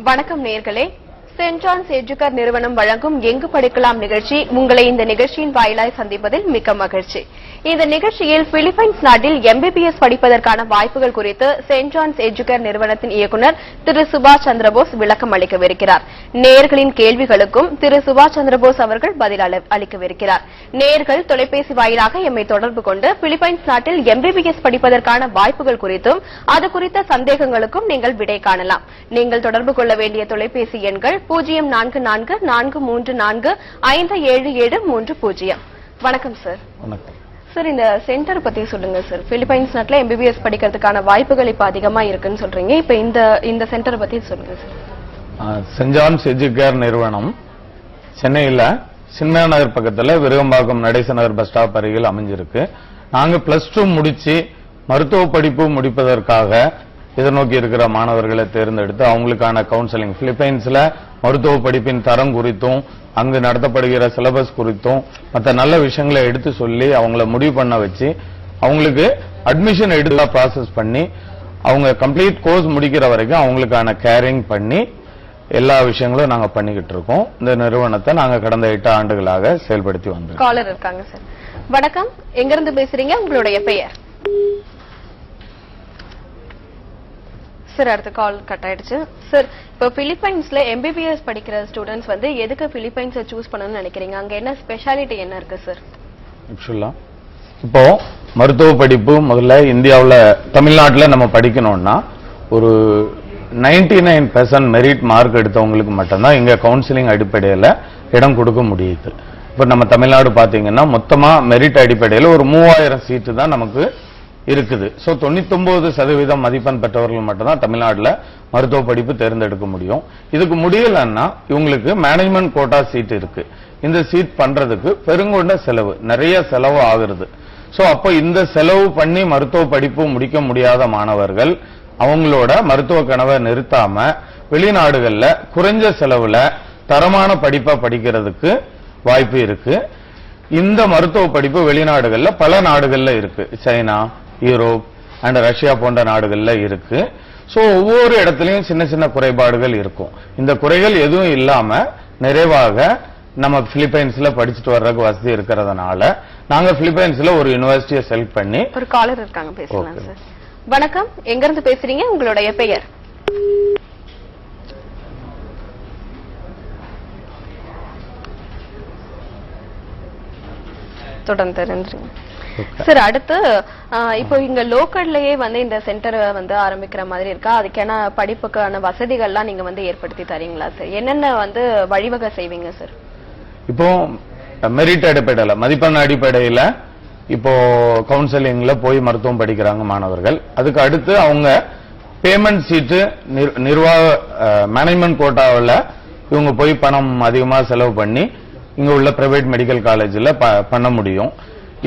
வணக்கம் நேயர்களே. Saint John's Educare நிறுவனம் வழங்கும் எங்கு படிக்கலாம் நிகழ்ச்சி உங்களை இந்த நிகழ்ச்சியின் வாயிலாய் சந்திப்பதில் மிக்க மகிழ்ச்சி. இந்த நிகழ்ச்சியில் பிலிப்பைன்ஸ் நாட்டில் எம்பிபிஎஸ் படிப்பதற்கான வாய்ப்புகள் குறித்து செயின்ட் ஜான்ஸ் எஜுகேர் நிறுவனத்தின் இயக்குநர் திரு சுபாஷ் சந்திரபோஸ் விளக்கம் அளிக்கவிருக்கிறார். நேயர்களின் கேள்விகளுக்கும் திரு சுபாஷ் சந்திரபோஸ் அவர்கள் பதில் அளிக்கவிருக்கிறார். நேயர்கள் தொலைபேசி வாயிலாக எம்மை தொடர்பு கொண்டு பிலிப்பைன்ஸ் நாட்டில் எம்பிபிஎஸ் படிப்பதற்கான வாய்ப்புகள் குறித்தும் அது குறித்த சந்தேகங்களுக்கும் நீங்கள் விடை காணலாம். நீங்கள் தொடர்பு கொள்ள வேண்டிய தொலைபேசி எண்கள் 0444457730. வணக்கம் சார். வணக்கம் சார், இந்த சென்டர் பத்தி சொல்லுங்க சார். பிலிப்பைன்ஸ் நாட்டுல எம்பிபிஎஸ் படிக்கிறதுக்கான வாய்ப்புகள் இப்ப அதிகமா இருக்குன்னு சொல்றீங்க. இப்ப இந்த சென்டர் பத்தி சொல்லுங்க சார். செயின்ட் ஜான்ஸ் எஜுகேர் நிறுவனம் சென்னையில சின்மயா நகர் பக்கத்துல விருகம்பாக்கம் நடேச நகர் பஸ் ஸ்டாப் அருகில் அமைஞ்சிருக்கு. நாங்க +2 முடிச்சு மருத்துவ படிப்பு முடிப்பதற்காக எதிர்நோக்கி இருக்கிற மாணவர்களை தேர்ந்தெடுத்து அவங்களுக்கான கவுன்சிலிங், பிலிப்பைன்ஸ்ல மருத்துவ படிப்பின் தரம் குறித்தும் அங்கு நடத்தப்படுகிற சிலபஸ் குறித்தும் மற்ற நல்ல விஷயங்களை எடுத்து சொல்லி அவங்கள முடிவு பண்ண வச்சு அவங்களுக்கு அட்மிஷன் எடுத்து ப்ராசஸ் பண்ணி அவங்க கம்ப்ளீட் கோர்ஸ் முடிக்கிற வரைக்கும் அவங்களுக்கான கேரிங் பண்ணி எல்லா விஷயங்களும் நாங்க பண்ணிக்கிட்டு இருக்கோம். இந்த நிறுவனத்தை நாங்க கடந்த 8 ஆண்டுகளாக செயல்படுத்தி வந்தோம். காலர் இருக்காங்க சார். வணக்கம், எங்க இருந்து பேசுறீங்க? உங்களுடைய பெயர்? சார், அடுத்த கால் கட் ஆயிடுச்சு. சார், இப்போ பிலிப்பைன்ஸ்ல எம்பிபிஎஸ் படிக்கிற ஸ்டூடெண்ட்ஸ் வந்து எதுக்கு பிலிப்பைன்ஸை சூஸ் பண்ணணும்னு நினைக்கிறீங்க? அங்க என்ன ஸ்பெஷாலிட்டி என்ன இருக்கு சார்? ஆக்சுவலா இப்போ மருத்துவ படிப்பு முதல்ல இந்தியாவில் தமிழ்நாட்டில் நம்ம படிக்கணும்னா ஒரு 99% மெரிட் மார்க் எடுத்தவங்களுக்கு மட்டும்தான் இங்க கவுன்சிலிங் அடிப்படையில் இடம் கொடுக்க முடியுது. இப்போ நம்ம தமிழ்நாடு பாத்தீங்கன்னா மொத்தமா மெரிட் அடிப்படையில் ஒரு 3000 சீட்டு தான் நமக்கு இருக்குது. சோ 99% மதிப்பெண் பெற்றவர்கள் மட்டும்தான் தமிழ்நாட்டில் மருத்துவ படிப்பு தேர்ந்தெடுக்க முடியும். இதுக்கு முடியலன்னா இவங்களுக்கு மேனேஜ்மெண்ட் கோட்டா சீட் இருக்கு. இந்த சீட் பண்றதுக்கு பெருங்கொண்ட செலவு, நிறைய செலவு ஆகுறது. சோ அப்போ இந்த செலவு பண்ணி மருத்துவ படிப்பு முடிக்க முடியாத மாணவர்கள் அவங்களோட மருத்துவ கனவை நிறுத்தாம வெளிநாடுகள்ல குறைஞ்ச செலவுல தரமான படிப்பை படிக்கிறதுக்கு வாய்ப்பு இருக்கு. இந்த மருத்துவ படிப்பு வெளிநாடுகள்ல பல நாடுகள்ல இருக்கு. சைனா, யூரோப் அண்ட் ரஷ்யா போன்ற நாடுகள்ல இருக்கு. சோ ஒவ்வொரு இடத்துலயும் சின்ன சின்ன குறைபாடுகள் இருக்கும். இந்த குறைகள் எதுவும் இல்லாம நிறைவாக நம்ம பிலிப்பைன்ஸ்ல படிச்சுட்டு வர்றதுக்கு வசதி இருக்கிறதுனால நாங்க பிலிப்பைன்ஸ்ல ஒரு யூனிவர்சிட்டியை செலக்ட் பண்ணி. ஒரு காலர் இருக்காங்க, பேசலாம் சார். வணக்கம், எங்க இருந்து பேசுறீங்க? உங்களுடைய பெயர்? தொடர்ந்து தெரிஞ்சுங்க சார். அடுத்து இப்போ இங்க லோக்கல்லையே வந்து இந்த சென்டரை வந்து ஆரம்பிக்கிற மாதிரி இருக்கா? அதுக்கான படிப்புக்கான வசதிகள்லாம் நீங்க வந்து ஏற்படுத்தி தரீங்களா சார்? என்னென்ன வந்து வழிவகை செய்வீங்க சார்? இப்போ மெரிட் அடிப்படையில, மதிப்பெண் அடிப்படையில இப்போ கவுன்சிலிங்ல போய் மருத்துவம் படிக்கிறாங்க மாணவர்கள். அதுக்கு அடுத்து அவங்க பேமெண்ட் சீட்டு, நிர்வாக மேனேஜ்மெண்ட் கோட்டாவில் இவங்க போய் பணம் அதிகமா செலவு பண்ணி இங்க உள்ள பிரைவேட் மெடிக்கல் காலேஜ்ல பண்ண முடியும்.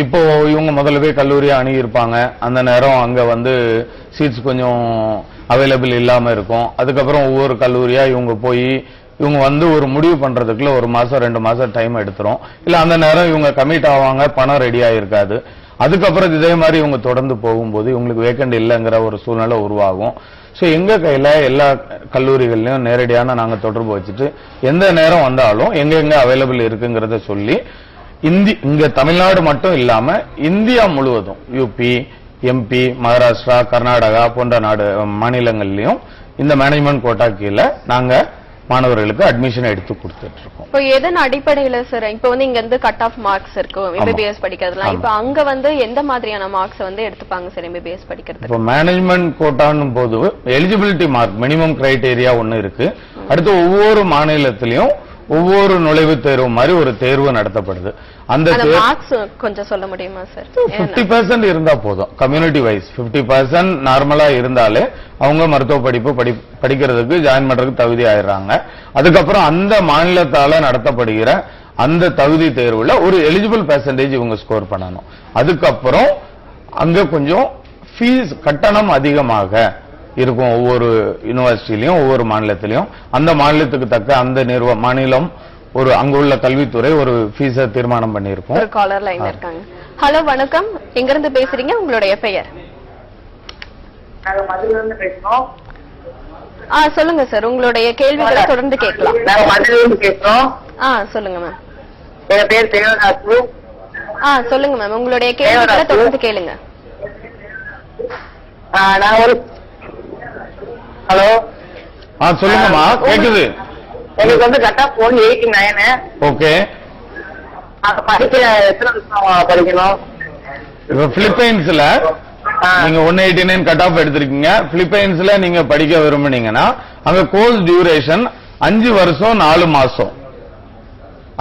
இப்போ இவங்க முதல்லவே கல்லூரியா அணுகியிருப்பாங்க. அந்த நேரம் அங்க வந்து சீட்ஸ் கொஞ்சம் அவைலபிள் இல்லாம இருக்கும். அதுக்கப்புறம் ஒவ்வொரு கல்லூரியா இவங்க போய் இவங்க வந்து ஒரு முடிவு பண்றதுக்குள்ள 1 மாசம் 2 மாசம் டைம் எடுத்துரும். இல்ல அந்த நேரம் இவங்க கமிட் ஆவாங்க, பணம் ரெடியா இருக்காது. அதுக்கப்புறம் இதே மாதிரி இவங்க தொடர்ந்து போகும்போது இவங்களுக்கு வேக்கண்ட் இல்லைங்கிற ஒரு சூழ்நிலை உருவாகும். சோ எங்க கையில எல்லா கல்லூரிகள்லயும் நேரடியான நாங்க தொடர்பு வச்சுட்டு எந்த நேரம் வந்தாலும் எங்க அவைலபிள் இருக்குங்கிறத சொல்லி இங்க தமிழ்நாடு மட்டும் இல்லாம இந்தியா முழுவதும் யூபி, எம்பி, மகாராஷ்டிரா, கர்நாடகா போன்ற மாநிலங்கள்லயும் இந்த மேனேஜ்மெண்ட் கோட்டா கீழே நாங்க மாணவர்களுக்கு அட்மிஷன் எடுத்து கொடுத்துட்டு இருக்கோம். இப்போ எதன் அடிப்படையில சார்? இப்போ வந்து இங்க இருந்து கட் ஆஃப் மார்க்ஸ் இருக்கும் எம்பிபிஎஸ் படிக்கிறதுலாம். இப்போ அங்க வந்து எந்த மாதிரியான மார்க்ஸ் வந்து எடுத்துப்பாங்க சார் எம்பிபிஎஸ் படிக்கிறது? இப்போ மேனேஜ்மெண்ட் கோட்டான்னு போது எலிஜிபிலிட்டி மார்க் மினிமம் கிரைடீரியா ஒன்னு இருக்கு. அடுத்து ஒவ்வொரு மாநிலத்திலையும் ஒவ்வொரு நுழைவுத் தேர்வு மாதிரி ஒரு தேர்வு நடத்தப்படுது. அந்த மார்க்ஸ் கொஞ்சம் சொல்ல முடியுமா சார்? 50% இருந்தா போதும். கம்யூனிட்டி வைஸ் 50% நார்மலா இருந்தாலே அவங்க மருத்துவ படிப்பு படிக்கிறதுக்கு ஜாயின் பண்றதுக்கு தகுதி ஆயிடுறாங்க. அதுக்கப்புறம் அந்த மாநிலத்தால நடத்தப்படுகிற அந்த தகுதி தேர்வுல ஒரு எலிஜிபிள் பெர்சன்டேஜ் இவங்க ஸ்கோர் பண்ணணும். அதுக்கப்புறம் அங்க கொஞ்சம் ஃபீஸ் கட்டணம் அதிகமாக இருக்கும். ஒவ்வொரு யூனிவர்சிட்டிலையும் ஒவ்வொரு மாநிலத்திலையும் அந்த மாநிலத்துக்கு தக்க அந்த மாநிலம் ஒரு அங்குள்ள கல்வித்துறை ஒரு ஃபீஸை தீர்மானம் பண்ணியிருக்கோம். ஒரு காலர் லைன்ல இருக்காங்க. ஹலோ, வணக்கம், எங்க இருந்து பேசுறீங்க? உங்களுடைய பெயர்? நாங்க மதுரையில இருந்து பேசுறோம். சொல்லுங்க சார், உங்களுடைய கேள்விகளை தொடர்ந்து கேட்கலாம். நாங்க மதுரையிலிருந்து பேசுறோம். சொல்லுங்க மேம். என் பேர் தேவதாசு. சொல்லுங்க மேம், உங்களுடைய கேள்விகளை தொடர்ந்து கேளுங்க. நான் ஒரு ஹலோ சொல்லுங்கம்மா, கேக்குது. எனக்கு வந்து கட் ஆஃப் 189. ஓகே. படிக்க எத்தனை வருஷம் படிக்கணும்? இப்ப பிலிப்பைன்ஸ்ல நீங்க 189 கட் ஆஃப் எடுத்திருக்கீங்க. பிலிப்பைன்ஸ்ல நீங்க படிக்க விரும்புனீங்கன்னா அங்க கோர்ஸ் டியூரேஷன் 5 வருஷம் 4 மாசம்.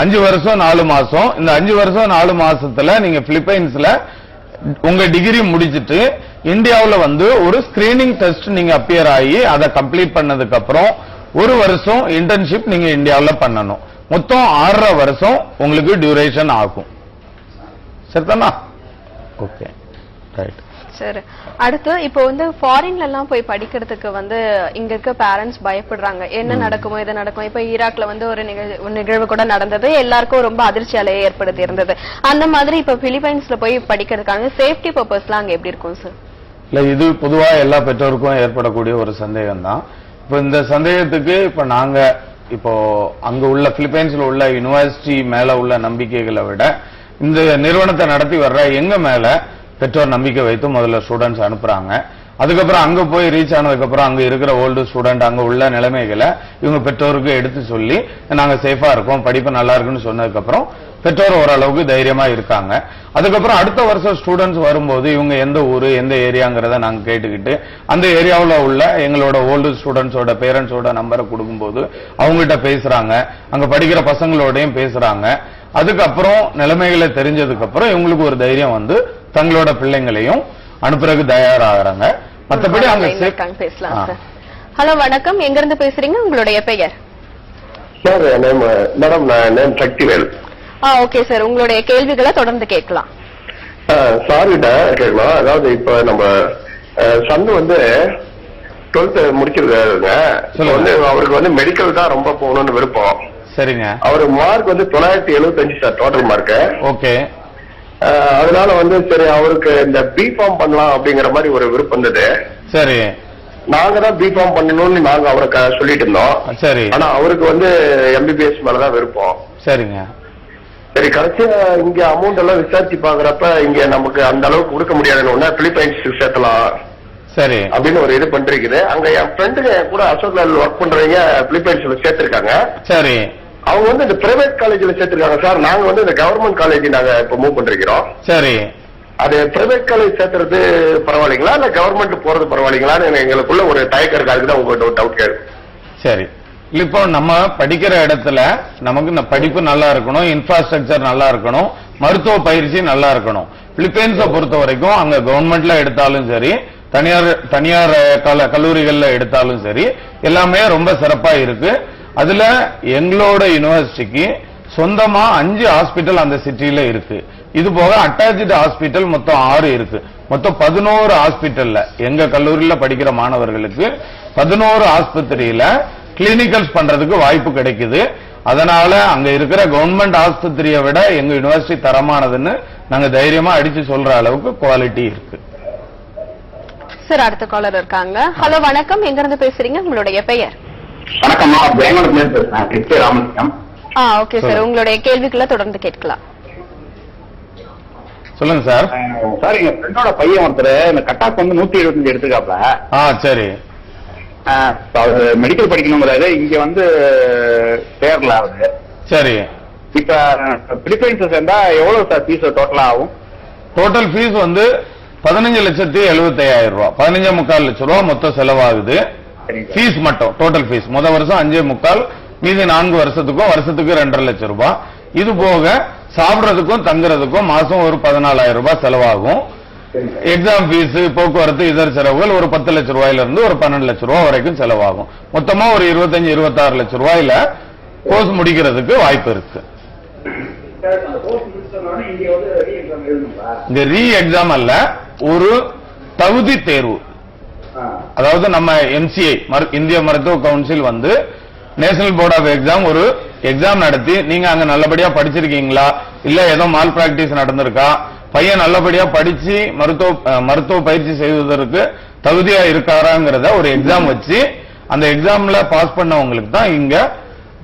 5 வருஷம் 4 மாசம். இந்த 5 வருஷம் 4 மாசத்துல நீங்க பிலிப்பைன்ஸ்ல உங்க டிகிரி முடிச்சிட்டு இந்தியாவுல வந்து ஒரு ஸ்கிரீனிங் டெஸ்ட் நீங்க அப்பியர் ஆகி அதை கம்ப்ளீட் பண்ணதுக்கு அப்புறம் 1 வருஷம் இன்டர்ன்ஷிப் நீங்க இந்தியாவுல பண்ணணும். மொத்தம் 6.5 வருஷம் உங்களுக்கு டியூரேஷன் ஆகும். சரிதானா? Okay, right. சரி, அடுத்து இப்போ வந்து ஃபாரின்ல எல்லாம் போய் படிக்கிறதுக்கு வந்து இங்க இருக்க பேரண்ட்ஸ் பயப்படுறாங்க. என்ன நடக்குமோ, இது நடக்கும். இப்ப ஈராக்ல வந்து ஒரு நிகழ்வு கூட நடந்தது, எல்லாருக்கும் ரொம்ப அதிர்ச்சி அலையை ஏற்படுத்தி இருந்தது. அந்த மாதிரி இப்ப பிலிப்பைன்ஸ்ல போய் படிக்கிறதுக்கான சேஃப்டி பர்பஸ்லாம் அங்க எப்படி இருக்கும் சார்? இல்ல, இது பொதுவா எல்லா பெற்றோருக்கும் ஏற்படக்கூடிய ஒரு சந்தேகம் தான். இப்ப இந்த சந்தேகத்துக்கு இப்ப நாங்க இப்போ அங்க உள்ள பிலிப்பைன்ஸ்ல உள்ள யூனிவர்சிட்டி மேல உள்ள நம்பிக்கைகளை விட இந்த நிறுவனத்தை நடத்தி வர்ற எங்க மேல பெற்றோர் நம்பிக்கை வைத்து முதல்ல ஸ்டூடெண்ட்ஸ் அனுப்புறாங்க. அதுக்கப்புறம் அங்க போய் ரீச் ஆனதுக்கு அப்புறம் அங்க இருக்கிற ஓல்டு ஸ்டூடெண்ட் அங்க உள்ள நிலைமைகளை இவங்க பெற்றோருக்கு எடுத்து சொல்லி நாங்க சேஃபா இருக்கோம், படிப்பு நல்லா இருக்குன்னு சொன்னதுக்கு அப்புறம் பெற்றோர் ஓரளவுக்கு தைரியமா இருக்காங்க. அதுக்கப்புறம் அடுத்த வருஷம் ஸ்டூடெண்ட்ஸ் வரும்போது இவங்க எந்த ஊரு எந்த ஏரியாங்கிறத நாங்க கேட்டுக்கிட்டு அந்த ஏரியாவில் உள்ள எங்களோட ஓல்டு ஸ்டூடெண்ட்ஸோட பேரண்ட்ஸோட நம்பரை கொடுக்கும்போது அவங்ககிட்ட பேசுறாங்க, அங்க படிக்கிற பசங்களோடையும் பேசுறாங்க. அதுக்கப்புறம் நிலைமைகளை தெரிஞ்சதுக்கு அப்புறம் இவங்களுக்கு ஒரு தைரியம் வந்து தங்களோட பிள்ளைங்களையும் அனுப்புறதுக்கு தயாராகிறாங்க. மற்றபடி அங்க பேசலாம் சார். ஹலோ, வணக்கம். எங்க இருந்து பேசுறீங்க? உங்களுடைய பெயர்? சார், மேடம் நான் சக்திவேல். ஓகே சார், உங்களுடைய கேள்விகளை தொடர்ந்து கேட்கலாம். சாரிட்ட கேட்கலாம். அதாவது இப்ப நம்ம சன்னு வந்து 12th முடிச்சிருக்காருங்க. வந்து அவருக்கு வந்து மெடிக்கல் தான் ரொம்ப போகணும்னு விருப்பம். சரிங்க. அவரு மார்க் வந்து 975 சார், டோட்டல் மார்க். ஓகே. அதனால வந்து சரி அவருக்கு இந்த பிஃபார்ம் பண்ணலாம் அப்படிங்கிற மாதிரி ஒரு விருப்பம் இருந்தது. சரி. நாங்க தான் பிஃபார்ம் பண்ணணும்னு நாங்க அவருக்கு சொல்லிட்டு இருந்தோம். சரி. ஆனா அவருக்கு வந்து எம்பிபிஎஸ் மேலதான் விருப்பம். சரிங்க. சரி, கடைசியா இங்க அமௌண்ட் எல்லாம் விசாரிச்சு பாக்குறப்ப இங்க நமக்கு அந்த அளவுக்கு கொடுக்க முடியாதுன்னு பிலிப்பைன்ஸ் சேர்த்தலாம். சரி. அப்படின்னு ஒரு இது பண்றீங்க. அங்க என் ஃப்ரெண்டுங்க கூட அசோக் லேண்ட் ஒர்க் பண்றவங்க பிலிப்பைன்ஸ்ல சேர்த்திருக்காங்க. சரி. அவங்க வந்து இந்த பிரைவேட் காலேஜ்ல சேர்த்திருக்காங்க சார். நாங்க வந்து இந்த கவர்மெண்ட் காலேஜ் நாங்க இப்ப மூவ் பண்றோம். சரி. அது பிரைவேட் காலேஜ் சேர்த்துறது பரவாயில்லைங்களா இல்ல கவர்மெண்ட் போறது பரவாயில்லைங்களான்னு எங்களுக்குள்ள ஒரு தயக்கம் இருக்கு. அதுக்கு தான் உங்கள்கிட்ட ஒரு டவுட் கேட்கு. சரி. இப்போ நம்ம படிக்கிற இடத்துல நமக்கு இந்த படிப்பு நல்லா இருக்கணும், இன்ஃப்ராஸ்ட்ரக்சர் நல்லா இருக்கணும், மருத்துவ பயிற்சி நல்லா இருக்கணும். பிலிப்பைன்ஸை பொறுத்த வரைக்கும் அங்க கவர்மெண்ட்ல எடுத்தாலும் சரி, தனியார் கல்லூரிகள்ல எடுத்தாலும் சரி, எல்லாமே ரொம்ப சிறப்பா இருக்கு. அதுல எங்களோட யூனிவர்சிட்டிக்கு சொந்தமா 5 ஹாஸ்பிட்டல் அந்த சிட்டியில இருக்கு. இது போக அட்டாச்சு ஹாஸ்பிட்டல் மொத்தம் 6 இருக்கு. மொத்தம் 11 ஹாஸ்பிட்டல்ல எங்க கல்லூரியில படிக்கிற மாணவர்களுக்கு 11 ஆஸ்பத்திரியில கிளினிக்கல்ஸ் பண்றதுக்கு வாய்ப்பு கிடைக்குது. அதனால அங்க இருக்கிற கவர்மெண்ட் ஆஸ்பத்திரியை விட எங்க யூனிவர்சிட்டி தரமானதுன்னு நாங்க தைரியமா அடிச்சு சொல்ற அளவுக்கு குவாலிட்டி இருக்கு. சார், அடுத்த காலர் இருக்காங்க. ஹலோ, வணக்கம். எங்க இருந்து பேசுறீங்க? உங்களுடைய பெயர்? வணக்கம், ராமலிங்கம். ஓகே சார், உங்களுடைய கேள்விகளை தொடர்ந்து கேட்கலாம். சொல்லுங்க சார். சார், எங்க ஃப்ரெண்டோட பையன் ஒருத்தர் இந்த கட்டாக் வந்து 125 எடுத்துக்காப்ல. சரி. அவரு மெடிக்கல் படிக்கணுங்கிறாரு. இங்க வந்து சேரல அவரு. சரி. இப்ப பிலிப்பைன்ஸ் சேர்ந்தா எவ்வளவு சார் ஃபீஸ் டோட்டலா ஆகும்? டோட்டல் ஃபீஸ் வந்து 15,75,000 ரூபாய், 15.25 லட்சம் ரூபாய் மொத்தம் செலவாகுது. ஃபீஸ் மட்டும் டோட்டல் ஃபீஸ் முதல் வருஷம் 5.25, மீதி 4 வருஷத்துக்கும் வருஷத்துக்கு 2.5 லட்சம் ரூபாய். இது போக சாப்பிடறதுக்கும் தங்குறதுக்கும் மாசம் ஒரு 14,000 ரூபாய் செலவாகும். எக்ஸாம் ஃபீஸ், போக்குவரத்து, இதர செலவுகள் ஒரு 10 லட்சம் ரூபாயில இருந்து ஒரு 12 லட்சம் ரூபாய் வரைக்கும் செலவாகும். மொத்தமா ஒரு 25-26 லட்சம் ரூபாயில கோர்ஸ் முடிக்கிறதுக்கு வாய்ப்பு இருக்கு. இந்த ரீ எக்ஸாம் அல்ல, ஒரு தகுதி தேர்வு. அதாவது நம்ம எம்சிஐ இந்திய மருத்துவ கவுன்சில் வந்து நேஷனல் போர்ட் ஆஃப் எக்ஸாம் ஒரு எக்ஸாம் நடத்தி நீங்க அங்க நல்லபடியா படிச்சிருக்கீங்களா, இல்ல ஏதோ மால் பிராக்டிஸ் நடந்திருக்கா, பையன் நல்லபடியா படிச்சு மருத்துவ பயிற்சி செய்வதற்கு தகுதியா இருக்காராங்கிறத ஒரு எக்ஸாம் வச்சு அந்த எக்ஸாம்ல பாஸ் பண்ணவங்களுக்கு தான் இங்க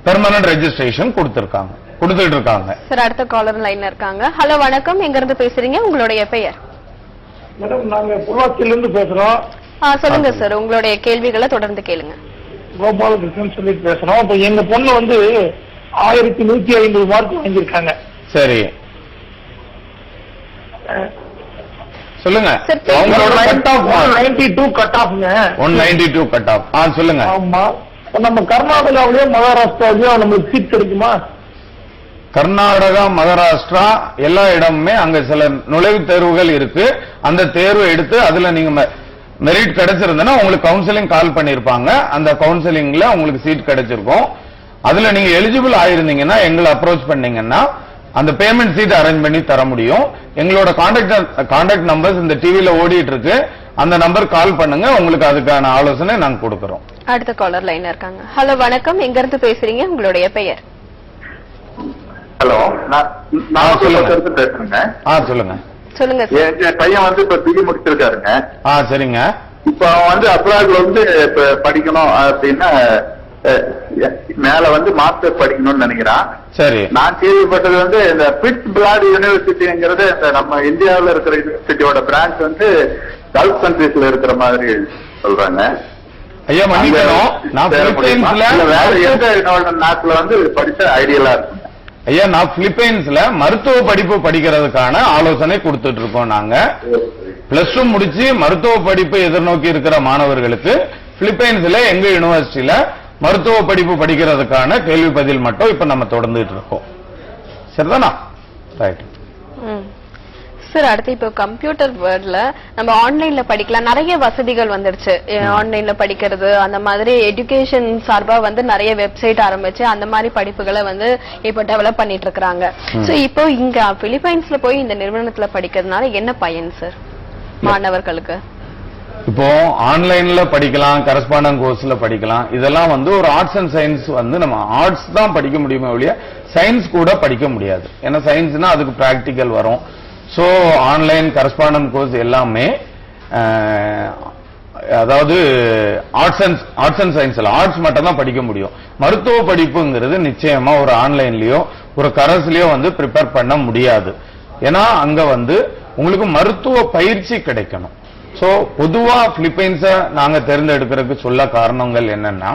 பெர்மனன்ட் ரெஜிஸ்ட்ரேஷன் கொடுத்துட்டு இருக்காங்க. சார் அடுத்த காலர் லைன்ல இருக்காங்க. ஹலோ வணக்கம், எங்க இருந்து பேசுறீங்க, உங்களுடைய பெயர்? மேடம், நாங்க பொள்ளாச்சியிலிருந்து பேசுறோம். சொல்லுங்க சார், உங்களுடைய கேள்விகளை தொடர்ந்து கேளுங்க. கோபாலகிருஷ்ணன் சொல்லி பேசுறோம். இப்ப எங்க பொண்ணு வந்து 1150 மார்க் வாங்கியிருக்காங்க. சரி, சொல்லுங்க. அவங்களோட கட் ஆஃப் 192 கட் ஆஃப்ங்க. 192 கட் ஆஃப். சொல்லுங்க. ஆமா, நம்ம கர்நாடகாவிலயோ மகாராஷ்டிராவிலயோ நம்மளுக்கு சீட் கிடைக்குமா? கர்நாடகா, மகாராஷ்டிரா எல்லா இடமுமே அங்க சில நுழைவுத் தேர்வுகள் இருக்கு. அந்த தேர்வு எடுத்து அதுல நீங்க மெரிட் கிடைச்சிருந்தா உங்களுக்கு கவுன்சிலிங் கால் பண்ணிருப்பாங்க. அந்த கவுன்சிலிங்ல உங்களுக்கு சீட் கிடைச்சிருக்கும். அதுல நீங்க எலிஜிபிள் ஆயிருந்தீங்கன்னா எங்களை அப்ரோச் பண்ணீங்கன்னா அந்த பேமெண்ட் சீட் அரேஞ்ச் பண்ணி தர முடியும். எங்களோட கான்டாக்ட் நம்பர்ஸ் இந்த டிவில ஓடிட்டு இருக்கு. அந்த நம்பர் கால் பண்ணுங்க, உங்களுக்கு அதுக்கான ஆலோசனை நாங்க கொடுக்கறோம். அடுத்த காலர் லைன்ல இருக்காங்க. ஹலோ வணக்கம், எங்க இருந்து பேசுறீங்க, உங்களுடைய பெயர்? ஹலோ, நான் சொல்லுங்க பேசுறேங்க. சொல்லுங்க. சொல்லுங்க சார். என் பையன் வந்து இப்ப பிஜி முடிச்சிருக்காருங்க. சரிங்க. இப்ப அவன் வந்து அப்ராட்ல வந்து இப்ப படிக்கணும் அப்படின்னா மேல வந்து மாஸ்டர் படிக்கணும்னு நினைக்கிறான். சரி. நான் கேள்விப்பட்டது வந்து இந்த பிட்ஸ் பிளாட் யூனிவர்சிட்டிங்கிறது இந்த நம்ம இந்தியாவில் இருக்கிற யூனிவர்சிட்டியோட பிரான்ச் வந்து கல்ஃப் கண்ட்ரீஸ்ல இருக்கிற மாதிரி சொல்றாங்க. ஐயா மன்னிக்கணும், நான் பிலிப்பைன்ஸ்ல வேற எந்த நாட்டுல வந்து படிச்ச ஐடியலா இருக்கு? ஐயா, நான் பிலிப்பைன்ஸ்ல மருத்துவ படிப்பு படிக்கிறதுக்கான ஆலோசனை கொடுத்துட்டு இருக்கோம். நாங்க +2 முடிச்சு மருத்துவ படிப்பு எதிர்நோக்கி இருக்கிற மாணவர்களுக்கு பிலிப்பைன்ஸ்ல எங்க யூனிவர்சிட்டியில மருத்துவ படிப்பு படிக்கிறதுக்கான கேள்வி பதில் மட்டும் இப்ப நம்ம தொடர்ந்துட்டு இருக்கோம். சரிதானா? ரைட். சார் அடுத்து இப்போ கம்ப்யூட்டர் வேர்ல்ட்ல நம்ம ஆன்லைன்ல படிக்கலாம், நிறைய வசதிகள் வந்துருச்சு. ஆன்லைன்ல படிக்கிறது அந்த மாதிரி எஜுகேஷன் சார்பா வந்து நிறைய வெப்சைட் ஆரம்பிச்சு அந்த மாதிரி படிப்புகளை வந்து இப்போ டெவலப் பண்ணிட்டு இருக்காங்க. சோ இப்போ இங்க பிலிப்பைன்ஸ்ல போய் இந்த நிறுவனத்துல படிக்கிறதுனால என்ன பயன் சார் மாணவர்களுக்கு? இப்போ ஆன்லைன்ல படிக்கலாம், கரஸ்பாண்டன்ட் கோர்ஸ்ல படிக்கலாம். இதெல்லாம் வந்து ஒரு ஆர்ட்ஸ் அண்ட் சயின்ஸ் வந்து நம்ம ஆர்ட்ஸ் தான் படிக்க முடியுமே ஒழிய சயின்ஸ் கூட படிக்க முடியாது. ஏன்னா சயின்ஸ்னா அதுக்கு பிராக்டிக்கல் வரும். சோ ஆன்லைன் கரஸ்பாண்டன்ட் கோர்ஸ் எல்லாமே அதாவது ஆர்ட்ஸ் அண்ட் சயின்ஸ்ல ஆர்ட்ஸ் மட்டும் தான் படிக்க முடியும். மருத்துவ படிப்புங்கிறது நிச்சயமா ஒரு ஆன்லைன்லயோ ஒரு கரஸ்லயோ வந்து ப்ரிப்பேர் பண்ண முடியாது. ஏன்னா அங்க வந்து உங்களுக்கு மருத்துவ பயிற்சி கிடைக்கணும். சோ பொதுவா பிலிப்பைன்ஸை நாங்க தேர்ந்தெடுக்கிறதுக்கு சொல்ல காரணங்கள் என்னன்னா,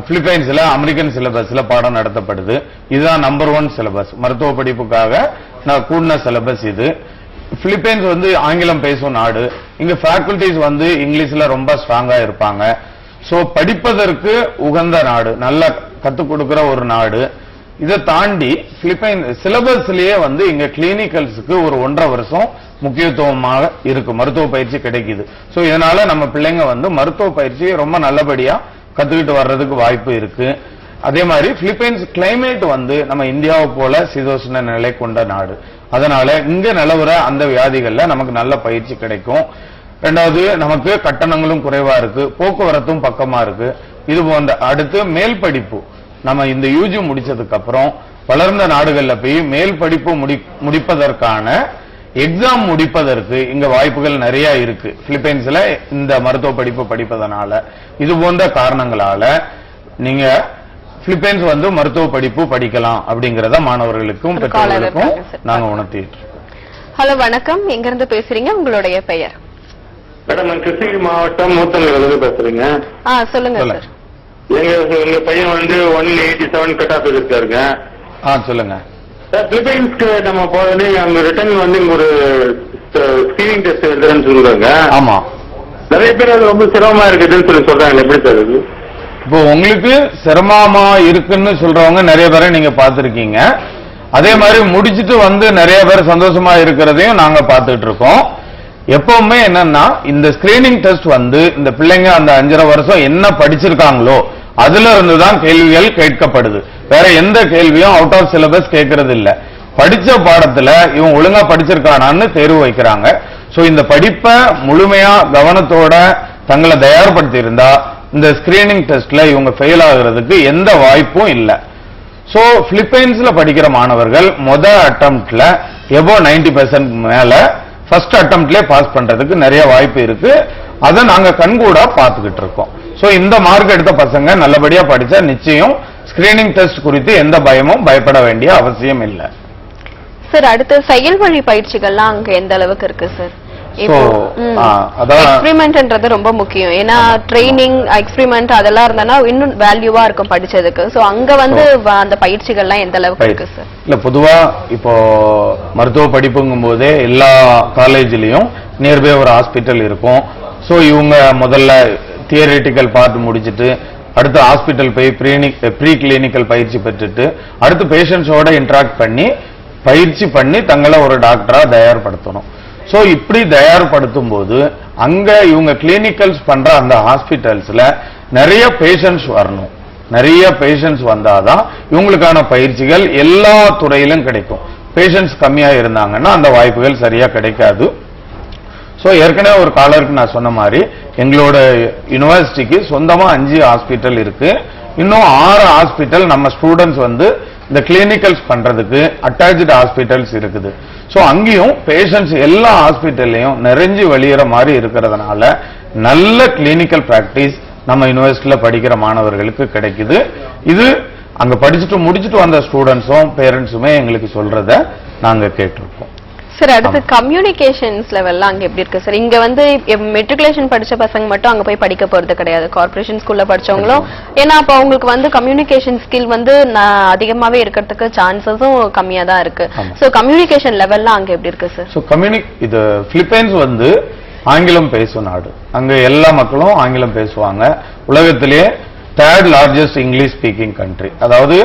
பிலிப்பைன்ஸ்ல அமெரிக்கன் சிலபஸ்ல பாடம் நடத்தப்படுது. இதுதான் நம்பர் 1 சிலபஸ். மருத்துவ படிப்புக்காக நான் கூடின சிலபஸ் இது. பிலிப்பைன்ஸ் வந்து ஆங்கிலம் பேசும் நாடு. இங்க ஃபேக்கல்டிஸ் வந்து இங்கிலீஷ்ல ரொம்ப ஸ்ட்ராங்கா இருப்பாங்க. சோ படிப்பதற்கு உகந்த நாடு, நல்லா கத்துக் கொடுக்கிற ஒரு நாடு. இதை தாண்டி பிலிப்பைன் சிலபஸ்லயே வந்து இங்க கிளினிக்கல்ஸுக்கு ஒரு 1.5 வருஷம் முக்கியத்துவமாக இருக்கு, மருத்துவ பயிற்சி கிடைக்குது. சோ இதனால நம்ம பிள்ளைங்க வந்து மருத்துவ பயிற்சியை ரொம்ப நல்லபடியா கத்துக்கிட்டு வர்றதுக்கு வாய்ப்பு இருக்கு. அதே மாதிரி பிலிப்பைன்ஸ் கிளைமேட் வந்து நம்ம இந்தியாவை போல சீதோஷ்ண நிலை கொண்ட நாடு. அதனால இங்க நிலவர அந்த வியாதிகள்ல நமக்கு நல்ல பயிற்சி கிடைக்கும். ரெண்டாவது, நமக்கு கட்டணங்களும் குறைவா இருக்கு, போக்குவரத்தும் பக்கமா இருக்கு. இது போன்ற அடுத்து மேல் படிப்பு நம்ம இந்த யூஜி முடிச்சதுக்கு அப்புறம் வளர்ந்த நாடுகள்ல போய் மேல் படிப்பு முடிப்பதற்கான எக்ஸாம் முடிப்பதற்கு இங்க வாய்ப்புகள் நிறைய இருக்கு. பிலிப்பைன்ஸ்ல இந்த மருத்துவ படிப்பு படிப்பதனால இது போன்ற காரணங்களால நீங்க பிலிப்பைன்ஸ் வந்து மருத்துவ படிப்பு படிக்கலாம் அப்படிங்கறத மாணவர்களுக்கும் பெற்றோர்களுக்கும் நாங்க உணர்த்திட்டு இருக்கோம். ஹலோ வணக்கம், எங்க இருந்து பேசுறீங்க, உங்களுடைய பெயர்? மேடம், நான் கிருஷ்ணகிரி மாவட்டம் மூத்தமலையிலிருந்து பேசுறேங்க. சொல்லுங்க சார். எங்க பையன் வந்து 187 கட் ஆஃப் இருக்காருங்க. சொல்லுங்க சார். பிலிப்பைன்ஸ்க்கு நம்ம போனே அங்க ரிட்டர்ன் வந்து இங்க ஒரு ஸ்கிரீனிங் டெஸ்ட் எழுதுறேன்னு சொல்றாங்க. ஆமா, நிறைய பேர் அது ரொம்ப சிரமமா இருக்குதுன்னு சொல்றாங்க. எப்படி சார் அது? இப்போ உங்களுக்கு சிரமமா இருக்குன்னு சொல்றவங்க நிறைய பேரை நீங்க பாத்திருக்கீங்க. அதே மாதிரி முடிச்சிட்டு வந்து நிறைய பேர் சந்தோஷமா இருக்கிறதையும் நாங்க பார்த்துட்டு இருக்கோம். எப்பவுமே என்னன்னா இந்த ஸ்கிரீனிங் டெஸ்ட் வந்து இந்த பிள்ளைங்க அந்த 5.5 வருஷம் என்ன படிச்சிருக்காங்களோ அதுல இருந்துதான் கேள்விகள் கேட்கப்படுது. வேற எந்த கேள்வியும் அவுட் ஆஃப் சிலபஸ் கேட்கறது இல்ல. படிச்ச பாடத்துல இவன் ஒழுங்கா படிச்சிருக்கானான்னு தேர்வு வைக்கிறாங்க. சோ இந்த படிப்பை முழுமையா கவனத்தோட தங்களை தயார்படுத்தி இருந்தா இந்த ஸ்கிரீனிங் டெஸ்ட்ல இவங்க ஃபெயில் ஆகுறதுக்கு எந்த வாய்ப்பும் இல்ல. சோ பிலிப்பைன்ஸ்ல படிக்கிற மாணவர்கள் அட்டெம்ப்ட்ல எபோ 90% மேல ஃபர்ஸ்ட் அட்டெம்ப்ட்லயே பாஸ் பண்றதுக்கு நிறைய வாய்ப்பு இருக்கு. அதை நாங்க கண்கூடா பார்த்துக்கிட்டு இருக்கோம். சோ இந்த மார்க் எடுத்த பசங்க நல்லபடியா படிச்சா நிச்சயம் ஸ்கிரீனிங் டெஸ்ட் குறித்து எந்த பயமும் பயப்பட வேண்டிய அவசியம் இல்லை. சார் அடுத்து செயல் வழி பயிற்சிகள்லாம் அங்க எந்த அளவுக்கு இருக்கு சார்? எக்ஸ்பிரிமெண்ட்ன்றது ரொம்ப முக்கியம். ஏன்னா ட்ரைனிங் எக்ஸ்பிரிமெண்ட் அதெல்லாம் இருந்தா இன்னும் வேல்யூவா இருக்கும் படிச்சதுக்கு. சோ அங்க வந்து அந்த பயிற்சிகள்லாம் எந்த அளவுக்கு இருக்கு சார்? இல்ல பொதுவா இப்போ மருத்துவ படிப்புங்கும் போதே எல்லா காலேஜ்லயும் நியர்பை ஒரு ஹாஸ்பிட்டல் இருக்கும். சோ இவங்க முதல்ல தியரிட்டிக்கல் பார்ட் முடிச்சிட்டு அடுத்து ஹாஸ்பிட்டல் போய் ப்ரீ கிளினிக்கல் பயிற்சி பெற்றுட்டு அடுத்து பேஷண்ட்ஸோட இன்டராக்ட் பண்ணி பயிற்சி பண்ணி தங்களை ஒரு டாக்டரா தயார்படுத்தணும். சோ இப்படி தயார்படுத்தும் போது அங்க இவங்க கிளினிக்கல்ஸ் பண்ற அந்த ஹாஸ்பிட்டல்ஸ்ல நிறைய பேஷண்ட்ஸ் வரணும். நிறைய பேஷண்ட்ஸ் வந்தாதான் இவங்களுக்கான பயிற்சிகள் எல்லா துறையிலும் கிடைக்கும். பேஷண்ட்ஸ் கம்மியா இருந்தாங்கன்னா அந்த வாய்ப்புகள் சரியா கிடைக்காது. சோ ஏற்கனவே ஒரு காலருக்கு நான் சொன்ன மாதிரி எங்களோட யூனிவர்சிட்டிக்கு சொந்தமா 5 ஹாஸ்பிட்டல் இருக்கு. இன்னும் 6 ஹாஸ்பிட்டல் நம்ம ஸ்டூடெண்ட்ஸ் வந்து இந்த கிளினிக்கல்ஸ் பண்றதுக்கு அட்டாச்டு ஹாஸ்பிட்டல்ஸ் இருக்குது. சோ அங்கேயும் பேஷண்ட்ஸ் எல்லா ஹாஸ்பிட்டல்லையும் நிறைஞ்சு வெளியேற மாதிரி இருக்கிறதுனால நல்ல கிளினிக்கல் பிராக்டிஸ் நம்ம யூனிவர்சிட்டியில படிக்கிற மாணவர்களுக்கு கிடைக்குது. இது அங்க படிச்சுட்டு முடிச்சுட்டு வந்த ஸ்டூடெண்ட்ஸும் பேரண்ட்ஸுமே எங்களுக்கு சொல்றத நாங்க கேட்டிருக்கோம். சார் அடுத்து கம்யூனிகேஷன்ஸ் லெவல்லாம் அங்க எப்படி இருக்கு சார்? இங்க வந்து மெட்ரிகுலேஷன் படிச்ச பசங்க மட்டும் அங்க போய் படிக்க போறது கிடையாது. கார்ப்பரேஷன் ஸ்கூல்ல படிச்சவங்களும் ஏன்னா அப்ப அவங்களுக்கு வந்து கம்யூனிகேஷன் ஸ்கில் வந்து அதிகமாவே இருக்கிறதுக்கு சான்சஸும் கம்மியா தான் இருக்கு. சோ கம்யூனிகேஷன் லெவல்லாம் அங்க எப்படி இருக்கு சார்? சோ இது பிலிப்பைன்ஸ் வந்து ஆங்கிலம் பேசும் நாடு. அங்க எல்லா மக்களும் ஆங்கிலம் பேசுவாங்க. உலகத்திலேயே 3rd largest English speaking country, அதாவது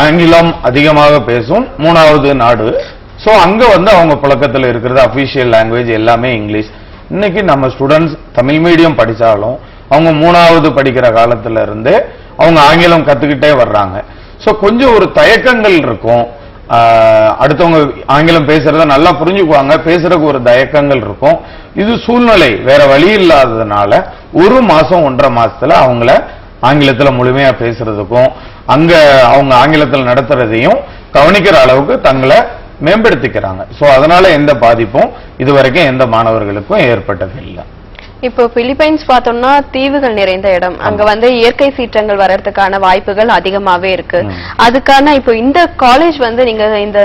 ஆங்கிலம் அதிகமாக பேசும் 3வது நாடு. சோ அங்க வந்து அவங்க புழக்கத்தில் இருக்கிறது அபிஷியல் லாங்குவேஜ் எல்லாமே இங்கிலீஷ். இன்னைக்கு நம்ம ஸ்டூடெண்ட்ஸ் தமிழ் மீடியம் படிச்சாலும் அவங்க 3வது படிக்கிற காலத்துல இருந்தே அவங்க ஆங்கிலம் கத்துக்கிட்டே வர்றாங்க. சோ கொஞ்சம் ஒரு தயக்கங்கள் இருக்கும். அடுத்தவங்க ஆங்கிலம் பேசுறத நல்லா புரிஞ்சுக்குவாங்க, பேசுறதுக்கு ஒரு தயக்கங்கள் இருக்கும். இது சூழ்நிலை, வேற வழி இல்லாததுனால 1 மாசம் 1.5 மாசத்துல அவங்கள ஆங்கிலத்துல முழுமையா பேசுறதுக்கும் அங்க அவங்க ஆங்கிலத்தில் நடத்துறதையும் கவனிக்கிற அளவுக்கு தங்களை மேம்படுத்திக்கிறாங்க. சோ அதனால எந்த பாதிப்பும் இதுவரைக்கும் எந்த மாணவர்களுக்கும் ஏற்பட்டதில்லை. இப்போ பிலிப்பைன்ஸ் பார்த்தோம்னா தீவுகள் நிறைந்த இடம். அங்க வந்து இயற்கை சீற்றங்கள் வர்றதுக்கான வாய்ப்புகள் அதிகமாவே இருக்கு. அதுக்கான இப்போ இந்த காலேஜ் வந்து நீங்க இந்த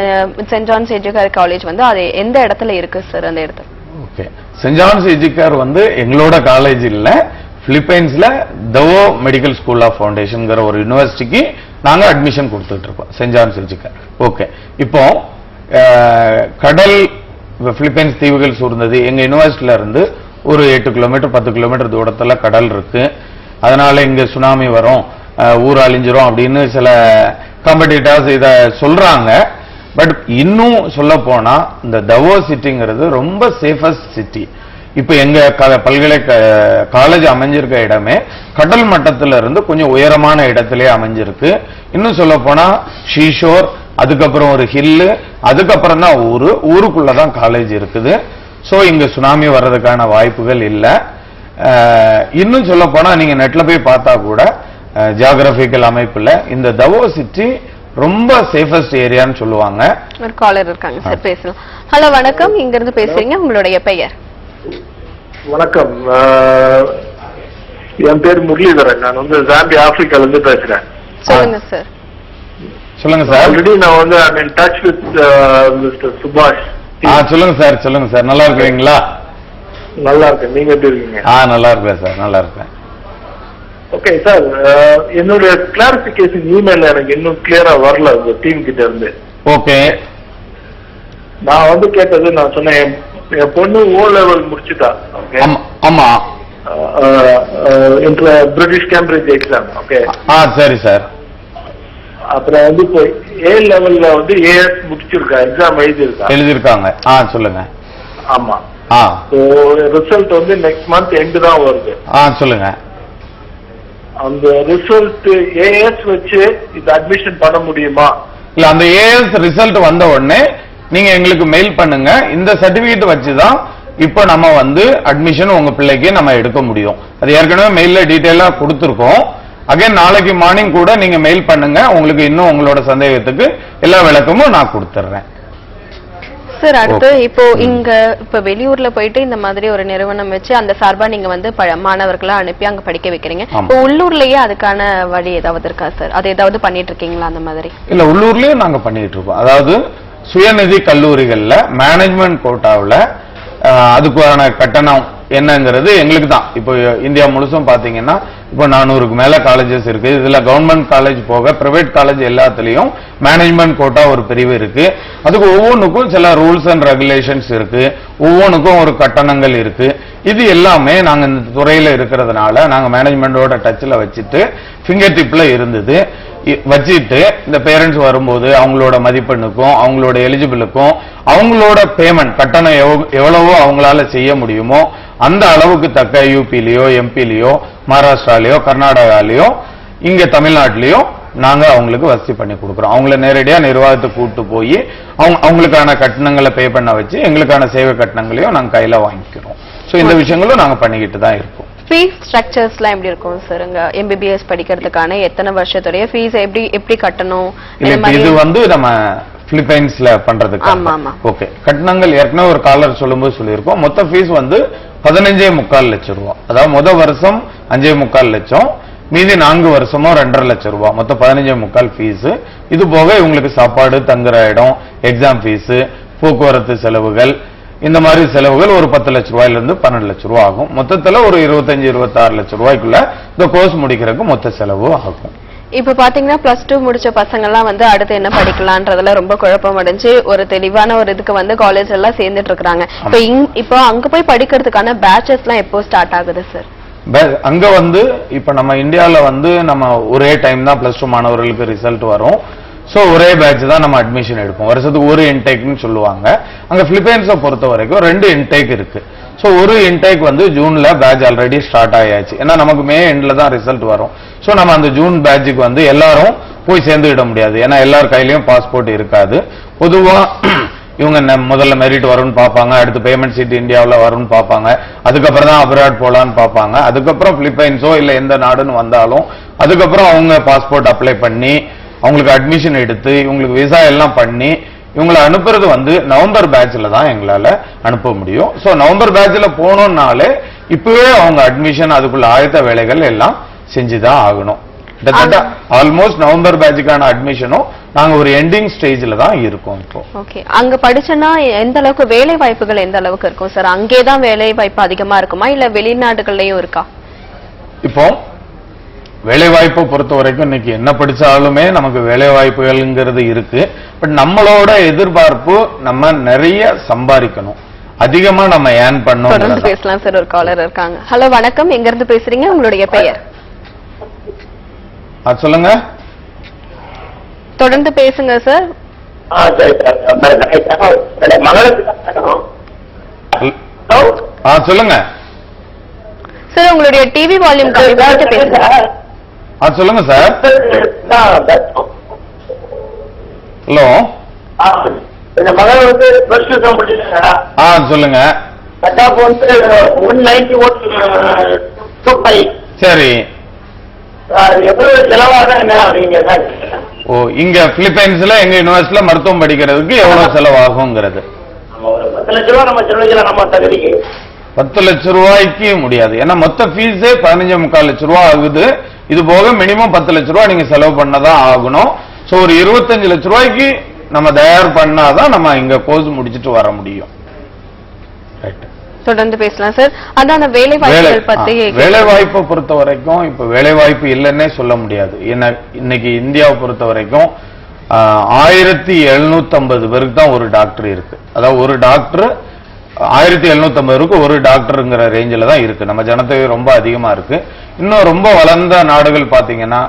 சென்ட் ஜான்ஸ் எஜுகேர் காலேஜ் வந்து அது எந்த இடத்துல இருக்கு சார்? அந்த இடத்துல ஓகே, சென்ட் ஜான்ஸ் எஜுகேர் வந்து எங்களோட காலேஜ் இல்ல, பிலிப்பைன்ஸ்ல தவோ மெடிக்கல் ஸ்கூல் ஆஃப் ஃபவுண்டேஷன்ங்கிற ஒரு யூனிவர்சிட்டிக்கு நாங்க அட்மிஷன் கொடுத்துட்டு இருக்கோம், சென்ட் ஜான்ஸ் எஜுகேர். ஓகே, இப்போ கடல் பிலிப்பைன்ஸ் தீவுகள் சூழ்ந்தது. எங்க யூனிவர்சிட்டியில இருந்து ஒரு 8 கிலோமீட்டர் 10 கிலோமீட்டர் தூரத்துல கடல் இருக்கு. அதனால இங்க சுனாமி வரும், ஊர் அழிஞ்சிரும் அப்படின்னு சில காம்படிட்டர்ஸ் இத சொல்றாங்க. பட் இன்னும் சொல்ல போனா இந்த தவோ சிட்டிங்கிறது ரொம்ப சேஃபஸ்ட் சிட்டி. இப்ப எங்க காலேஜ் அமைஞ்சிருக்க இடமே கடல் மட்டத்தில இருந்து கொஞ்சம் உயரமான இடத்திலே அமைஞ்சிருக்கு. இன்னும் சொல்ல போனா ஷீஷோர், அதுக்கப்புறம் ஒரு ஹில்லு, அதுக்கப்புறம் தான் ஊருக்குள்ளதான் காலேஜ் இருக்குது. சோ இங்க சுனாமி வர்றதுக்கான வாய்ப்புகள் இல்ல. இன்னும் சொல்ல போனா நீங்க நெட்ல போய் பார்த்தா கூட ஜியோகிராபிக்கல் அமைப்புல இந்த தவோ சிட்டி ரொம்ப சேஃபஸ்ட் ஏரியான்னு சொல்லுவாங்க. ஒரு காலர் இருக்காங்க சார், பேசலாம். ஹலோ வணக்கம், இங்க இருந்து பேசுறீங்க, உங்களுடைய பெயர்? வணக்கம், என் பேர் முரளிதரன். நான் வந்து ஜாம்பியா ஆப்பிரிக்கால இருந்து பேசுறேன். சொல்லுங்க சார். சொல்லுங்க சார். ஆல்ரெடி நான் வந்து ஐ மீன் டச் வித் மிஸ்டர் சுபாஷ். சொல்லுங்க சார். சொல்லுங்க சார், நல்லா இருக்கீங்களா? நல்லா இருக்கேன், நீங்க எப்படி இருக்கீங்க? நல்லா இருக்கேன் சார், நல்லா இருக்கேன். ஓகே சார், என்னுடைய கிளாரிபிகேஷன் இமெயில் எனக்கு இன்னும் கிளியரா வரல இந்த டீம் கிட்ட இருந்து. ஓகே, நான் வந்து கேட்டது, நான் சொன்னேன் என் பொண்ணு O level முடிச்சுட்டா. ஓகே, ஆமா, பிரிட்டிஷ் கேம்பிரிட்ஜ் எக்ஸாம். ஓகே, சரி சார். அப்புறம் வந்து இப்போ A லெவல்ல வந்து AS முடிச்சிருக்கா, எக்ஸாம் எழுதிருக்காங்க. சொல்லுங்க. ஆமா, ரிசல்ட் வந்து நெக்ஸ்ட் மந்த் எண்டு தான் வருது. சொல்லுங்க. அந்த ரிசல்ட் AS வச்சு இது அட்மிஷன் பண்ண முடியுமா? இல்ல, அந்த AS ரிசல்ட் வந்த உடனே நீங்க எங்களுக்கு மெயில் பண்ணுங்க. இந்த சர்டிபிகேட் வச்சுதான் இப்ப நம்ம வந்து அட்மிஷன் உங்க பிள்ளைக்கு நம்ம எடுக்க முடியும். அது ஏற்கனவே மெயில்ல டீடைலா கொடுத்திருக்கோம். அகைன் நாளைக்கு மார்னிங் கூட நீங்க மெயில் பண்ணுங்க, உங்களுக்கு இன்னும் உங்களோட சந்தேகத்துக்கு எல்லா விளக்கமும் நான் கொடுத்துறேன். சார் அடுத்து இப்போ இப்ப வெளியூர்ல போயிட்டு இந்த மாதிரி ஒரு நிறுவனம் வச்சு அந்த சார்பா நீங்க வந்து மாணவர்களை அனுப்பி அங்க படிக்க வைக்கிறீங்க. இப்போ உள்ளூர்லயே அதுக்கான வழி ஏதாவது இருக்கா சார்? அது ஏதாவது பண்ணிட்டு இருக்கீங்களா அந்த மாதிரி? இல்ல, உள்ளூர்லயும் நாங்க பண்ணிட்டு இருக்கோம். அதாவது சுயநிதி கல்லூரிகள்ல மேனேஜ்மெண்ட் கோட்டாவுல அதுக்கான கட்டணம் என்னங்கிறது எங்களுக்கு தான். இப்போ இந்தியா முழுசும் பாத்தீங்கன்னா இப்போ 400க்கு மேல காலேஜஸ் இருக்கு. இதுல கவர்மெண்ட் காலேஜ் போக பிரைவேட் காலேஜ் எல்லாத்துலயும் மேனேஜ்மெண்ட் கோட்டா ஒரு பிரிவு இருக்கு. அதுக்கு ஒவ்வொன்றுக்கும் சில ரூல்ஸ் அண்ட் ரெகுலேஷன்ஸ் இருக்கு. ஒவ்வொன்றுக்கும் ஒரு கட்டணங்கள் இருக்கு. இது எல்லாமே நாங்க இந்த துறையில இருக்கிறதுனால நாங்க மேனேஜ்மெண்டோட டச்ல வச்சுட்டு ஃபிங்கர் டிப்ல இருந்தது வச்சுட்டு இந்த பேரண்ட்ஸ் வரும்போது அவங்களோட மதிப்பெண்ணுக்கும் அவங்களோட எலிஜிபிளுக்கும் அவங்களோட பேமெண்ட் கட்டணம் எவ்வளவோ அவங்களால செய்ய முடியுமோ அந்த அளவுக்கு தக்க யூபிலயோ எம்பிலயோ மகாராஷ்டிராலயோ கர்நாடகாலயோ இங்க தமிழ்நாட்டிலயோ நாங்க அவங்களுக்கு வசதி பண்ணி கொடுக்கிறோம். அவங்கள நேரடியா நிர்வாகத்தை கூட்டு போய் அவங்களுக்கான கட்டணங்களை பே பண்ண வச்சு எங்களுக்கான சேவை கட்டணங்களையும் நாங்க கையில வாங்கிக்கிறோம். சோ இந்த விஷயங்களும் நாங்க பண்ணிக்கிட்டு தான் இருக்கோம். ஃபீஸ் ஸ்ட்ரக்சர்ஸ்லாம் எப்படி இருக்கும் சார்? எம்பிபிஎஸ் படிக்கிறதுக்கான எத்தனை வருஷத்துடைய ஃபீஸ் எப்படி கட்டணும்? இது வந்து நம்ம பிலிப்பைன்ஸ்ல பண்றதுக்கு ஓகே கட்டணங்கள் ஏற்கனவே ஒரு காலர் சொல்லும்போது சொல்லியிருக்கோம். மொத்த ஃபீஸ் வந்து 15.25 லட்சம் ரூபாய். அதாவது முதல் வருஷம் 5.25 லட்சம், மீதி 4 வருஷமும் 2.5 லட்சம் ரூபாய், மொத்தம் 15.25 ஃபீஸ். இது போக இவங்களுக்கு சாப்பாடு, தங்குற இடம், எக்ஸாம் ஃபீஸ், போக்குவரத்து செலவுகள், இந்த மாதிரி செலவுகள் ஒரு 10 லட்சம் ரூபாயில இருந்து 12 லட்சம் ரூபாய் ஆகும். மொத்தத்துல ஒரு 25-26 லட்சம் ரூபாய்க்குள்ள இந்த கோர்ஸ் முடிக்கிறதுக்கு மொத்த செலவு ஆகும். இப்ப பாத்தீங்கன்னா +2 முடிச்ச பசங்க எல்லாம் வந்து அடுத்து என்ன படிக்கலான்றதுல ரொம்ப குழப்பம் அடைஞ்சு ஒரு தெளிவான ஒரு இதுக்கு வந்து காலேஜ் எல்லாம் சேர்ந்துட்டு இருக்காங்க. இப்போ அங்க போய் படிக்கிறதுக்கான பேட்சஸ் எல்லாம் எப்போ ஸ்டார்ட் ஆகுது சார்? அங்க வந்து இப்ப நம்ம இந்தியால வந்து நம்ம ஒரே டைம் தான் +2 மாணவர்களுக்கு ரிசல்ட் வரும். சோ ஒரே பேட்ச் தான் நம்ம அட்மிஷன் எடுப்போம். வருஷத்துக்கு ஒரு இன்டேக்னு சொல்லுவாங்க. அங்க பிலிப்பைன்ஸை பொறுத்த வரைக்கும் 2 இன்டேக் இருக்கு. சோ ஒரு இன்டேக் வந்து ஜூன்ல பேட்ச் ஆல்ரெடி ஸ்டார்ட் ஆயாச்சு. ஏன்னா நமக்கு மே எண்ட்ல தான் ரிசல்ட் வரும். சோ நம்ம அந்த ஜூன் பேட்சுக்கு வந்து எல்லாரும் போய் சேர்ந்துவிட முடியாது. ஏன்னா எல்லார் கையிலயும் பாஸ்போர்ட் இருக்காது. பொதுவா இவங்க முதல்ல மெரிட் வரும்னு பார்ப்பாங்க, அடுத்து பேமெண்ட் சீட் இந்தியாவில் வரும்னு பார்ப்பாங்க, அதுக்கப்புறம் தான் அப்ராட் போலான்னு பார்ப்பாங்க, அதுக்கப்புறம் பிலிப்பைன்ஸோ இல்ல எந்த நாடுன்னு வந்தாலும் அதுக்கப்புறம் அவங்க பாஸ்போர்ட் அப்ளை பண்ணி அவங்களுக்கு அட்மிஷன் எடுத்து இவங்களுக்கு விசா எல்லாம் பண்ணி இவங்களை அனுப்புறது வந்து நவம்பர் பேட்ச்ல தான் எங்களால அனுப்ப முடியும். சோ நவம்பர் பேட்ச்ல போனோம்னாலே இப்பவே அவங்க அட்மிஷன் அதுக்குள்ள ஆயத்த வேலைகள் எல்லாம் செஞ்சுதான் ஆகணும். கிட்டத்தட்ட ஆல்மோஸ்ட் நவம்பர் பேட்சுக்கான அட்மிஷனும் நாங்க ஒரு எண்டிங் ஸ்டேஜ்ல தான் இருக்கோம் இப்போ. ஓகே, அங்க படிச்சனா எந்த அளவுக்கு வேலை வாய்ப்புகள் எந்த அளவுக்கு இருக்கும் சார்? அங்கேதான் வேலை வாய்ப்பு அதிகமா இருக்குமா இல்ல வெளிநாடுகள்லயும் இருக்கா? இப்போ வேலை வாய்ப்பை பொறுத்த வரைக்கும் இன்னைக்கு என்ன படிச்சாலுமே நமக்கு வேலை வாய்ப்புகள்ங்கிறது இருக்கு. பட் நம்மளோட எதிர்பார்ப்பு நம்ம நிறைய சம்பாதிக்கணும், அதிகமா நம்ம ஏர்ன் பண்ணணும். தொடர்ந்து பேசலாம் சார். ஒரு காலர் இருக்காங்க. ஹலோ வணக்கம், எங்க இருந்து பேசுறீங்க? உங்களுடைய பெயர் சொல்லுங்க. தொடர்ந்து பேசுங்க சார். சொல்லுங்க சார், உங்களுடைய டிவி வால்யூம் கம்மி பண்ணிட்டு பேசுங்க. சொல்லுங்க சார். ஹலோ, மகள் வந்து சொல்லுங்க. சரி, இங்க பிலிப்பைன்ஸ்ல எங்க யூனிவர்சிட்டியில மருத்துவம் படிக்கிறதுக்கு எவ்வளவு செலவாகுங்கிறது 10 லட்சம் ரூபாய்க்கு முடியாது. ஏன்னா மொத்த ஃபீஸே 15.25 லட்சம் ரூபாய் ஆகுது. இது போக மினிமம் 10 லட்சம் ரூபாய் நீங்க செலவு பண்ணதான் ஆகணும். சோ ஒரு 25 லட்சம் ரூபாய்க்கு நம்ம தயார் பண்ணாதான் நம்ம இங்க கோர்ஸ் முடிச்சிட்டு வர முடியும். தொடர்ந்து பேசலாம் சார். அதான் வேலை வாய்ப்புகள் பத்தி. வேலை வாய்ப்பை பொறுத்த வரைக்கும் இப்ப வேலை வாய்ப்பு இல்லைன்னே சொல்ல முடியாது. இன்னைக்கு இந்தியாவை பொறுத்த வரைக்கும் 1750 பேருக்கு தான் ஒரு டாக்டர் இருக்கு. அதாவது ஒரு டாக்டர் 1750 பேருக்கு ஒரு டாக்டருங்கிற ரேஞ்சில தான் இருக்கு. நம்ம ஜனத்தொகை ரொம்ப அதிகமா இருக்கு. இன்னும் ரொம்ப வளர்ந்த நாடுகள் பாத்தீங்கன்னா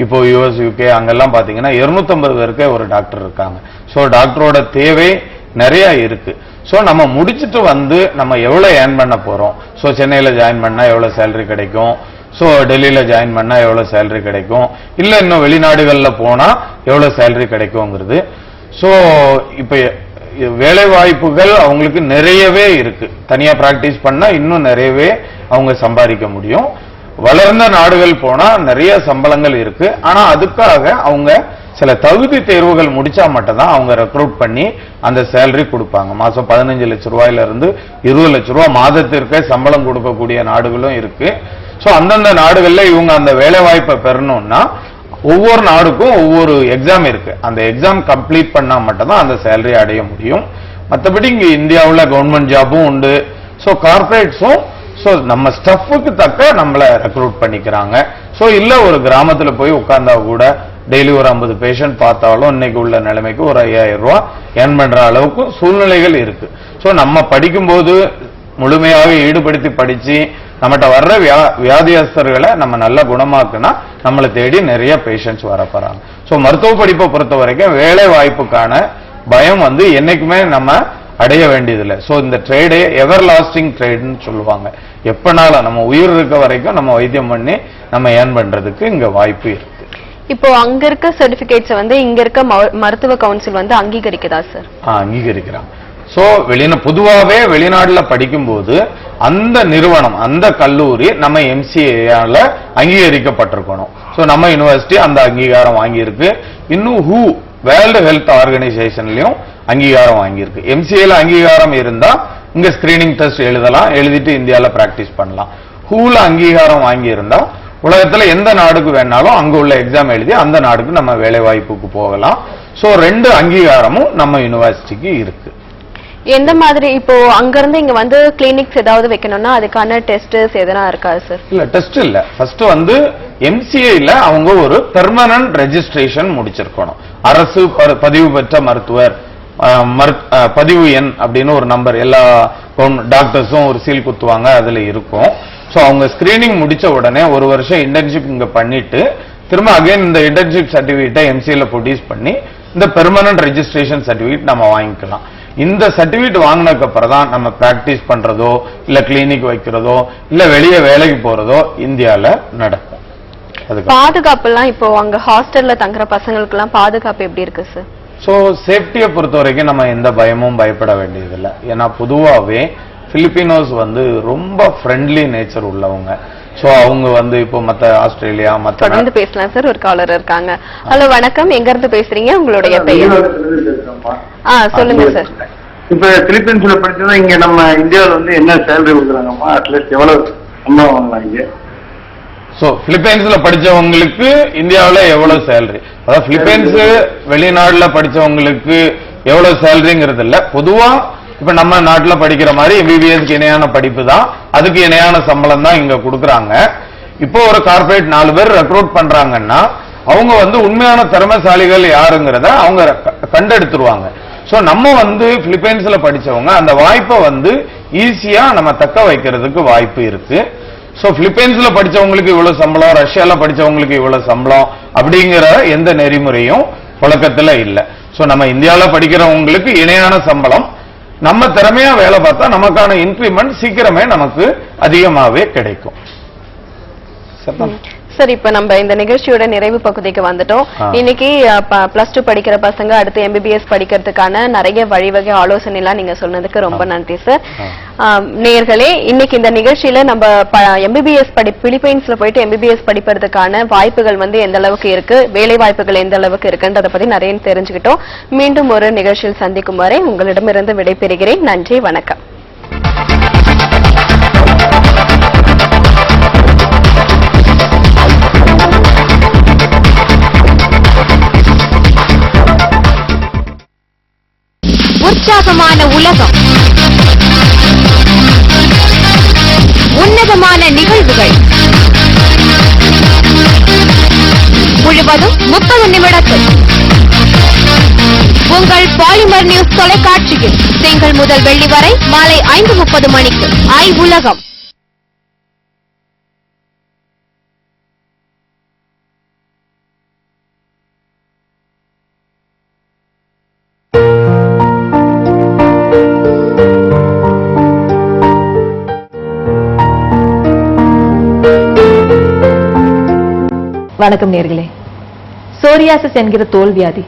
இப்போ US UK அங்கெல்லாம் பாத்தீங்கன்னா 250 பேருக்கே ஒரு டாக்டர் இருக்காங்க. சோ டாக்டரோட தேவை நிறைய இருக்கு. சோ நம்ம முடிச்சுட்டு வந்து நம்ம எவ்வளவு ஏர்ன் பண்ண போறோம், சோ சென்னையில ஜாயின் பண்ணா எவ்வளவு சேலரி கிடைக்கும், சோ டெல்லியில ஜாயின் பண்ணா எவ்வளவு சேலரி கிடைக்கும், இல்ல இன்னும் வெளிநாடுகள்ல போனா எவ்வளவு சேலரி கிடைக்கும்ங்கிறது. சோ இப்ப வேலை வாய்ப்புகள் அவங்களுக்கு நிறையவே இருக்கு. தனியா பிராக்டிஸ் பண்ணா இன்னும் நிறையவே அவங்க சம்பாதிக்க முடியும். வளர்ந்த நாடுகள் போனா நிறைய சம்பளங்கள் இருக்கு. ஆனா அதுக்காக அவங்க சில தகுதி தேர்வுகள் முடிச்சா மட்டும்தான் அவங்க ரெக்ரூட் பண்ணி அந்த சேலரி கொடுப்பாங்க. மாசம் 15 லட்சம் ரூபாயில இருந்து 20 லட்சம் ரூபாய் மாதத்திற்கே சம்பளம் கொடுக்கக்கூடிய நாடுகளும் இருக்கு. சோ அந்தந்த நாடுகள்ல இவங்க அந்த வேலை வாய்ப்பை பெறணும்னா ஒவ்வொரு நாடுக்கும் ஒவ்வொரு எக்ஸாம் இருக்கு. அந்த எக்ஸாம் கம்ப்ளீட் பண்ணா மட்டும்தான் அந்த சேலரி அடைய முடியும். மற்றபடி இங்க இந்தியாவில் கவர்மெண்ட் ஜாபும் உண்டு. சோ கார்பரேட்ஸும் நம்ம ஸ்டஃப்க்கு தக்க நம்மள ரெக்ரூட் பண்ணிக்கிறாங்க. சோ இல்ல ஒரு கிராமத்துல போய் உட்கார்ந்தா கூட டெய்லி ஒரு 50 பேஷண்ட் பார்த்தாலும் இன்னைக்கு உள்ள நிலைமைக்கு ஒரு 5000 ரூபாய் ஏர்ன் பண்ற அளவுக்கு சூழ்நிலைகள் இருக்கு. சோ நம்ம படிக்கும்போது முழுமையாக ஈடுபடுத்தி படிச்சு நம்மகிட்ட வர்ற வியாதியஸ்தர்களை நம்ம நல்லா குணமாக்குனா நம்மளை தேடி நிறைய பேஷண்ட்ஸ் வரப்போறாங்க. சோ மருத்துவ படிப்பை பொறுத்த வரைக்கும் வேலை வாய்ப்புக்கான பயம் என்னைக்குமே நம்ம அடைய வேண்டியதில்லை. சோ இந்த ட்ரேடே எவர் லாஸ்டிங் ட்ரேட்னு சொல்லுவாங்க. எப்பனாலும் நம்ம உயிர் இருக்க வரைக்கும் நம்ம வைத்தியம் பண்ணி நம்ம ஏர்ன் பண்றதுக்கு இங்க வாய்ப்பு இருக்கு. இப்போ அங்க இருக்க சர்டிபிகேட்ஸ் இங்க இருக்க மருத்துவ கவுன்சில் அங்கீகரிக்குதா சார்? அங்கீகரிக்கிறாங்க. சோ பொதுவாவே வெளிநாடுல படிக்கும்போது அந்த நிறுவனம் அந்த கல்லூரி நம்ம MCAல அங்கீகரிக்கப்பட்டிருக்கணும். சோ நம்ம யுனிவர்சிட்டி அந்த அங்கீகாரம் வாங்கியிருக்கு. இன்னும் வேர்ல்டு ஹெல்த் ஆர்கனைசேஷன்லயும் அங்கீகாரம் வாங்கியிருக்கு. MCAல அங்கீகாரம் இருந்தா இங்க ஸ்கிரீனிங் டெஸ்ட் எழுதலாம், எழுதிட்டு இந்தியால பிராக்டிஸ் பண்ணலாம். ஹூல அங்கீகாரம் வாங்கி இருந்தா உலகத்துல எந்த நாடுக்கு வேணாலும் அங்க உள்ள எக்ஸாம் எழுதி அந்த நாடுக்கு நம்ம வேலை வாய்ப்புக்கு போகலாம். சோ 2 அங்கீகாரமும் நம்ம யுனிவர்சிட்டிக்கு இருக்கு. எந்த மாதிரி இப்போ அங்க இருந்து இங்க கிளினிக்ஸ் ஏதாவது வைக்கணும்னா அதுக்கான டெஸ்ட்ஸ் எதனா இருக்கா சார்? இல்ல டெஸ்ட் இல்ல. ஃபர்ஸ்ட் MCAல அவங்க ஒரு பெர்மனன்ட் ரெஜிஸ்ட்ரேஷன் முடிச்சிருக்கணும். அரசு பதிவு பெற்ற மருத்துவர் பதிவு எண் அப்படின்னு ஒரு நம்பர் எல்லா டாக்டர்ஸும் ஒரு சீல் குத்துவாங்க, அதுல இருக்கும். சோ அவங்க ஸ்கிரீனிங் முடிச்ச உடனே ஒரு வருஷம் இன்டர்ன்ஷிப் இங்க பண்ணிட்டு திரும்ப அகைன் இந்த இன்டர்ன்ஷிப் சர்டிபிகேட்டை MCAல ப்ரொடியூஸ் பண்ணி இந்த பெர்மனன்ட் ரெஜிஸ்ட்ரேஷன் சர்டிபிகேட் நம்ம வாங்கிக்கலாம். இந்த சர்டிபிகேட் வாங்கினதுக்கு அப்புறம் தான் நம்ம பிராக்டிஸ் பண்றதோ இல்ல கிளினிக் வைக்கிறதோ இல்ல வெளியே வேலைக்கு போறதோ இந்தியால நடக்கும். பாதுகாப்பு எல்லாம் இப்போ அங்க ஹாஸ்டல்ல தங்குற பசங்களுக்கு எல்லாம் பாதுகாப்பு எப்படி இருக்கு சார்? சோ சேஃப்டியை பொறுத்த வரைக்கும் நம்ம எந்த பயமும் பயப்பட வேண்டியதில்லை. ஏன்னா பொதுவாவே பிலிப்பினோஸ் ரொம்ப ஃப்ரெண்ட்லி நேச்சர் உள்ளவங்க. சோ அவங்க இப்போ மத்த ஆஸ்திரேலியா மத்த தொடர்ந்து பேசலாம் சார். ஒரு காலர் இருக்காங்க. ஹலோ வணக்கம், எங்க இருந்து பேசுறீங்க? உங்களுடைய பெயர்? சொல்லுங்க சார். இப்ப பிலிப்பைன்ஸ்ல படிச்சதா இங்க நம்ம இந்தியாவில என்ன சேலரி கொடுக்குறாங்கம்மா? அட்லீஸ்ட் எவ்வளவு சம்பளம் வாங்கலாம் இங்க? சோ பிலிப்பைன்ஸ்ல படிச்சவங்களுக்கு இந்தியாவில எவ்வளவு சேலரி, அதாவது பிலிப்பைன்ஸ் வெளிநாடுல படிச்சவங்களுக்கு எவ்வளவு சேலரிங்கிறது இல்ல. பொதுவா இப்ப நம்ம நாட்டுல படிக்கிற மாதிரி MBBSக்கு இணையான படிப்பு தான், அதுக்கு இணையான சம்பளம் தான் இங்க கொடுக்கறாங்க. இப்போ ஒரு கார்பரேட் 4 பேர் ரெக்ரூட் பண்றாங்கன்னா அவங்க உண்மையான திறமைசாலிகள் யாருங்கிறத அவங்க கண்டெடுத்துருவாங்க. சோ நம்ம பிலிப்பைன்ஸ்ல படிச்சவங்க அந்த வாய்ப்பை ஈஸியா நம்ம தக்க வைக்கிறதுக்கு வாய்ப்பு இருக்கு. சோ பிலிப்பைன்ஸ்ல படிச்சவங்களுக்கு இவ்வளவு சம்பளம், ரஷ்யால படிச்சவங்களுக்கு இவ்வளவு சம்பளம் அப்படிங்கிற எந்த நெறிமுறையும் புழக்கத்துல இல்ல. சோ நம்ம இந்தியாவில படிக்கிறவங்களுக்கு இணையான சம்பளம், நம்ம திறமையா வேலை பார்த்தா நமக்கான இன்கிரிமெண்ட் சீக்கிரமே நமக்கு அதிகமாவே கிடைக்கும். சார் இப்ப நம்ம இந்த நிகழ்ச்சியோட நிறைவு பகுதிக்கு வந்துட்டோம். இன்னைக்கு +2 படிக்கிற பசங்க அடுத்து MBBS படிக்கிறதுக்கான நிறைய வழிவகை ஆலோசனை எல்லாம் நீங்க சொன்னதுக்கு ரொம்ப நன்றி சார். நேயர்களே, இன்னைக்கு இந்த நிகழ்ச்சியில நம்ம MBBS பிலிப்பைன்ஸ்ல போயிட்டு MBBS படிப்பதற்கான வாய்ப்புகள் எந்த அளவுக்கு இருக்கு, வேலை வாய்ப்புகள் எந்த அளவுக்கு இருக்குன்றத பத்தி நிறைய தெரிஞ்சுக்கிட்டோம். மீண்டும் ஒரு நிகழ்ச்சியில் சந்திக்கும் வரை உங்களிடமிருந்து விடைபெறுகிறேன். நன்றி, வணக்கம். உற்சாகமான உலகம், உன்னதமான நிகழ்வுகள், முழுவதும் 30 நிமிடத்தில் உங்கள் பாலிமர் நியூஸ் தொலைக்காட்சியில் திங்கள் முதல் வெள்ளி வரை மாலை 5:30 மணிக்கு உலகம். வணக்கம் நேர்களே. சோரியாசிஸ் என்கிற தோல் வியாதி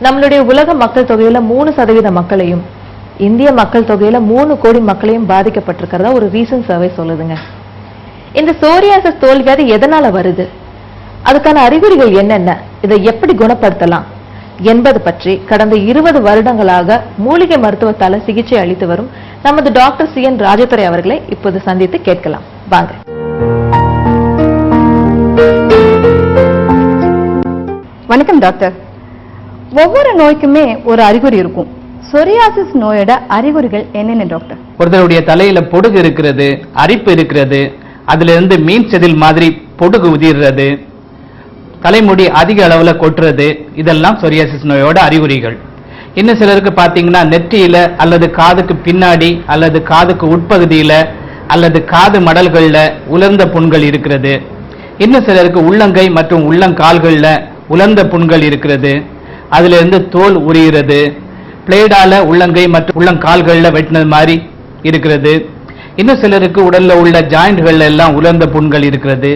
நம்மளுடைய உலக மக்கள் தொகையில 3% மக்களையும் இந்திய மக்கள் தொகையில 3 கோடி மக்களையும் பாதிக்கப்பட்டிருக்கிறதா ஒரு ரீசன்ட் சர்வே சொல்லுதுங்க. இந்த சோரியாசிஸ் தோல் வியாதி எதனால வருது, அதுக்கான அறிகுறிகள் என்னென்ன, இதை எப்படி குணப்படுத்தலாம் என்பது பற்றி கடந்த 20 வருடங்களாக மூலிகை மருத்துவத்தால சிகிச்சை அளித்து வரும் நமது டாக்டர் CN ராஜதுரை அவர்களை இப்போது சந்தித்து கேட்கலாம். வாங்க. வணக்கம் டாக்டர். ஒவ்வொரு நோய்க்குமே ஒரு அறிகுறி இருக்கும். சொரியாசிஸ் நோயோட அறிகுறிகள் என்னென்ன டாக்டர்? ஒருத்தருடைய தலையில பொடுகு இருக்கிறது, அரிப்பு இருக்கிறது, அதுல இருந்து மீன் செதில் மாதிரி பொடுகு உதிர்றது, தலைமுடி அதிக அளவுல கொட்டுறது, இதெல்லாம் சொரியாசிஸ் நோயோட அறிகுறிகள். இன்னும் சிலருக்கு பாத்தீங்கன்னா நெற்றியில அல்லது காதுக்கு பின்னாடி அல்லது காதுக்கு உட்பகுதியில அல்லது காது மடல்கள்ல உலர்ந்த புண்கள் இருக்கிறது. இன்னும் சிலருக்கு உள்ளங்கை மற்றும் உள்ளங்கால்கள்ல உலர்ந்த புண்கள் இருக்கிறது, அதுல இருந்து தோல் உரிகிறது, பிளேடால உள்ளங்கை மற்றும் உள்ளங்கால்கள்ல வெட்டினது மாதிரி இருக்கிறது. இன்னும் சிலருக்கு உடல்ல உள்ள ஜாயிண்ட்கள்ல எல்லாம் உலர்ந்த புண்கள் இருக்கிறது.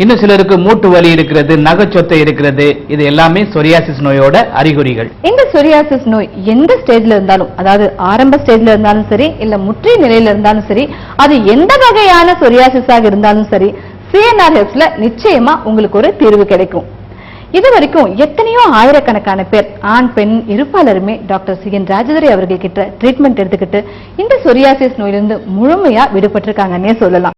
இன்னும் சிலருக்கு மூட்டு வலி இருக்கிறது, நகைச்சொத்தை இருக்கிறது. இது எல்லாமே சொரியாசிஸ் நோயோட அறிகுறிகள். இந்த சொரியாசிஸ் நோய் எந்த ஸ்டேஜ்ல இருந்தாலும், அதாவது ஆரம்ப ஸ்டேஜ்ல இருந்தாலும் சரி, இல்ல முற்றிய நிலையில இருந்தாலும் சரி, அது எந்த வகையான சொரியாசிஸாக இருந்தாலும் சரி, CNRHல நிச்சயமா உங்களுக்கு ஒரு தீர்வு கிடைக்கும். இது வரைக்கும் எத்தனையோ ஆயிரக்கணக்கான பேர், ஆண் பெண் இருப்பாளருமே டாக்டர் CN ராஜதுரை அவர்கள் கிட்ட ட்ரீட்மெண்ட் எடுத்துக்கிட்டு இந்த சொரியாசிஸ் நோயிலிருந்து முழுமையா விடுபட்டிருக்காங்கன்னே சொல்லலாம்.